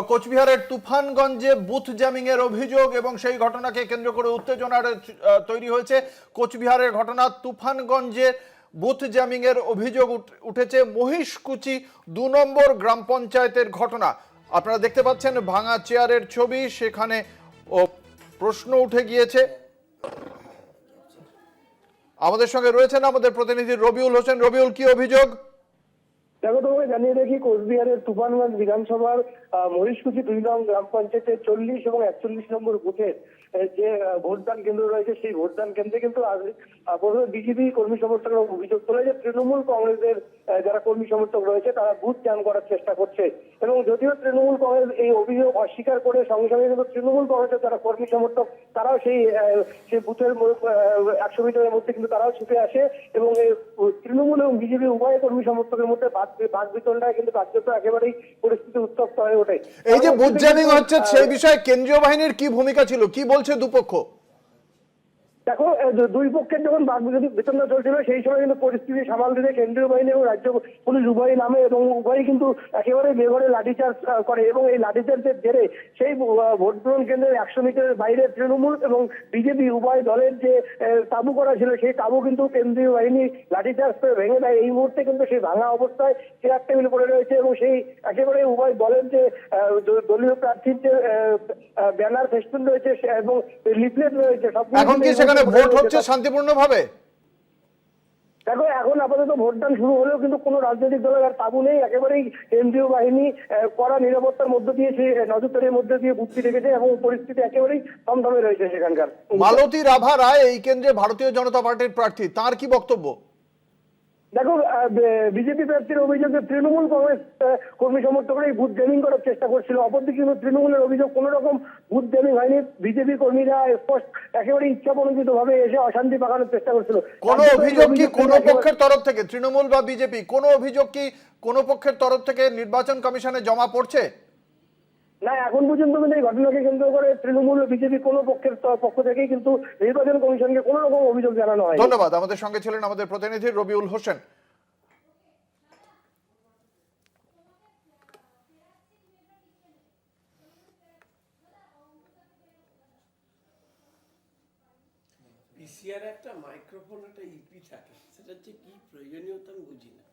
কোচবিহারের তুফানগঞ্জে booth jamming এর অভিযোগ এবং সেই ঘটনাকে কেন্দ্র করে উত্তেজনার তৈরি হয়েছে। কোচবিহারের ঘটনা, তুফানগঞ্জে বুথ জ্যামিং এর অভিযোগ উঠেছে। মহিষকুচি ২ নম্বর গ্রাম পঞ্চায়েতের ঘটনা। আপনারা দেখতে পাচ্ছেন ভাঙা চেয়ারের ছবি, সেখানে প্রশ্ন উঠে গিয়েছে। আমাদের সঙ্গে রয়েছেন আমাদের প্রতিনিধি রবিউল হোসেন। রবিউল, কি অভিযোগ? দেখো, তোমাকে জানিয়ে দেখি, কোচবিহারের তুফানগঞ্জ বিধানসভার মহিষকুচি ২ নং গ্রাম পঞ্চায়েতের ৪০ এবং ৪১ নম্বর বুথের যে ভোটদান কেন্দ্র রয়েছে, সেই ভোটদান কেন্দ্রে কিন্তু প্রথমে বিজেপি কর্মী সমর্থকরা অভিযোগ তোলে যে তৃণমূল কংগ্রেসের যারা কর্মী সমর্থক রয়েছে তারা বুথ জ্যাম করার চেষ্টা করছে। এবং যদিও তৃণমূল কংগ্রেস এই অভিযোগ অস্বীকার করে সঙ্গে সঙ্গে কিন্তু তৃণমূল কংগ্রেসের যারা কর্মী সমর্থক তারাও সেই বুথের ১০০ মিটারের মধ্যে কিন্তু তারাও ছুটে আসে এবং তৃণমূল এবং বিজেপি উভয় কর্মী সমর্থকের মধ্যে বাক বিতণ্ডায় কিন্তু কার্যত একেবারেই পরিস্থিতি উত্তপ্ত হয়ে ওঠে। এই যে বুথ জ্যামিং হচ্ছে, সেই বিষয়ে কেন্দ্রীয় বাহিনীর কি ভূমিকা ছিল, কি বলছে দুপক্ষ? দেখো, দুই পক্ষের যখন বাক বিতণ্ডা চলছিল সেই সময় কিন্তু পরিস্থিতি সামাল দিতে কেন্দ্রীয় বাহিনী এবং রাজ্য পুলিশ উভয়ই নামে এবং উভয়ই কিন্তু একেবারে বেঘরে লাঠিচার্জ করে এবং এই লাঠিচার্জের জেরে সেই ভোট গ্রহণ কেন্দ্রের ১০০ মিটারের বাইরে তৃণমূল এবং বিজেপি উভয় দলের যে তাঁবু করা ছিল সেই তাঁবু কিন্তু কেন্দ্রীয় বাহিনী লাঠিচার্জ করে ভেঙে দেয়। এই মুহূর্তে কিন্তু সেই ভাঙা অবস্থায় চেয়ার টেবিল পড়ে রয়েছে এবং সেই একেবারে উভয় দলের যে দলীয় প্রার্থীর যে ব্যানার ফেস্টুন রয়েছে এবং লিফলেট রয়েছে সব ভোট হচ্ছে শান্তিপূর্ণভাবে। দেখো, এখন আপাতত ভোটদান শুরু হলেও কিন্তু কোনো রাজনৈতিক দলের আর তাবু নেই। একেবারেই কেন্দ্রীয় বাহিনী কড়া নিরাপত্তার মধ্যে দিয়ে সেই নজরদারির মধ্যে দিয়ে বুথটি রেখেছে এবং পরিস্থিতি একেবারেই থমথমে রয়েছে সেখানকার। মালতী রাভা রায় এই কেন্দ্রে ভারতীয় জনতা পার্টির প্রার্থী, তার কি বক্তব্য? দেখো, বিজেপি প্রার্থীর অভিযোগে তৃণমূল কংগ্রেস কর্মী সমর্থকরা এই বুথ জ্যামিং করার চেষ্টা করছিল। অপরদিকে কিন্তু তৃণমূলের অভিযোগ কোন রকম বুথ জ্যামিং হয়নি। বিজেপি কর্মীরা একেবারে ইচ্ছাপ্রণোদিত ভাবে এসে অশান্তি পাকানোর চেষ্টা করছিল। কোন অভিযোগ কি কোন পক্ষের তরফ থেকে, তৃণমূল বা বিজেপি, কোন অভিযোগ কি কোন পক্ষের তরফ থেকে নির্বাচন কমিশনে জমা পড়ছে? না, এখন পর্যন্ত কিন্তু এই ঘটনাকে কেন্দ্র করে তৃণমূল ও বিজেপি কোনো পক্ষের পক্ষ থেকেই কিন্তু নির্বাচন কমিশনকে কোনো রকম অভিযোগ জানানো হয়। ধন্যবাদ। আমাদের সঙ্গে ছিলেন আমাদের প্রতিনিধি রবিউল হোসেন। পিসিআর একটা মাইক্রোফোন একটা ইপি থাকে, সেটা হচ্ছে কি প্রয়োজনীয়তা আমি বুঝি না।